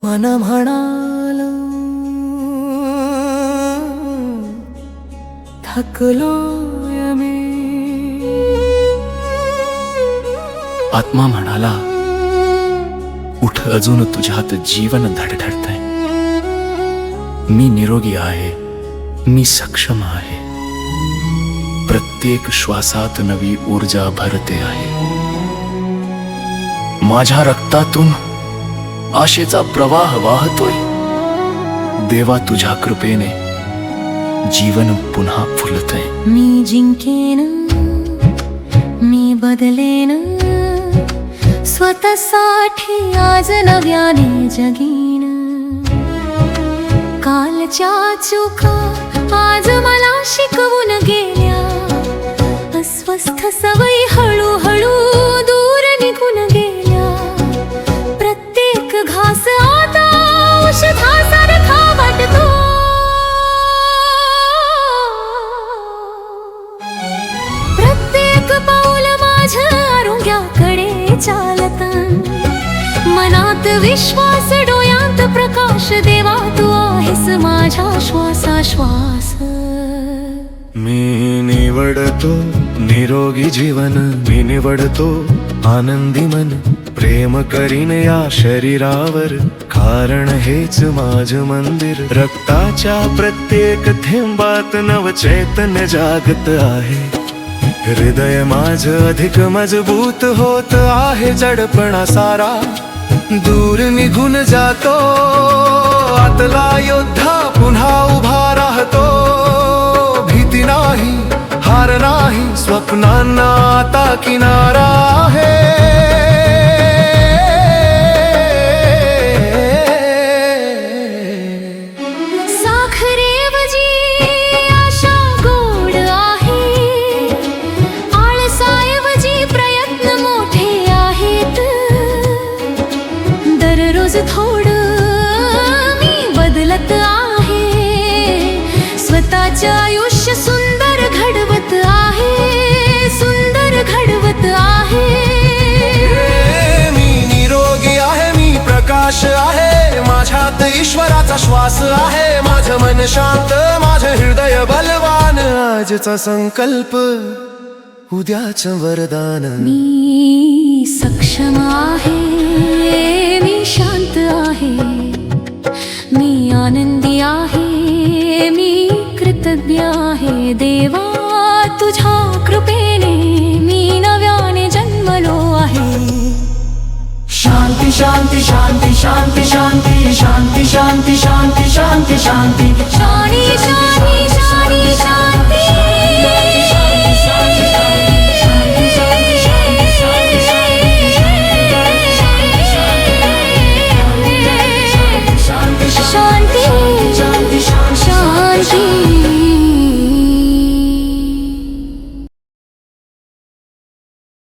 मन म्हणाल थकलोय मी. आत्मा म्हणाला, उठ, अजून तुझ्यात जीवन धडधडतंय. मी निरोगी आहे, मी सक्षम आहे. प्रत्येक श्वासात नवी ऊर्जा भरते आहे. माझ्या रक्तातून आशेचा प्रवाह वाहतोय. देवा, तुझ्या कृपेने जीवन पुन्हा फुलतंय. मी जिंकेन, मी बदलेन, स्वतःसाठी आज नव्याने जगीन. कालच्या चुका आज मला शिकवून गेल्या. अस्वस्थ सवयी हळूहळू दूर निघून गेल्या. प्रत्येक घास आता औषधासारखा वाटतो. प्रत्येक पाऊल माझ्या आरोग्याकडे चालत. मनात विश्वास, डोळ्यात प्रकाश. देवा, तू आहेस माझ्या श्वासाश्वास. मी निवडतो निरोगी जीवन, मी निवडतो आनंदी मन. प्रेम करीन या शरीरावर, कारण हेच माझं मंदिर. रक्ताच्या प्रत्येक थेंबात नवचैतन्य जागत आहे. हृदय माझं अधिक मजबूत होत आहे. जडपणा सारा दूर निघून जातो. आतला योद्धा पुन्हा उभा राहतो. भीती नाही, हार नाही, स्वप्नांना आता किनारा आहे. साखरेऐवजी आशा गोड आहे. आळसाऐवजी प्रयत्न मोठे आहेत. दररोज थोडं मी बदलत आहे. स्वतःचे आयुष्य सुंदर घडवत आहे. सुंदर घडवत आहे. मी निरोगी आहे, मी प्रकाश आहे. माझ्यात ईश्वराचा श्वास आहे. माझं मन शांत, माझं हृदय बलवान. आजचा संकल्प, उद्याचं वरदान. मी सक्षम आहे, मी शांत आहे, मी आनंदी आहे, मी कृतज्ञ आहे. देवा, तुझ्या कृपेने मी नव्याने जन्मलो आहे. शांती शांती शांती शांती शांती शांती शांती शांती शांती शांती शानी शानी शानी शानी.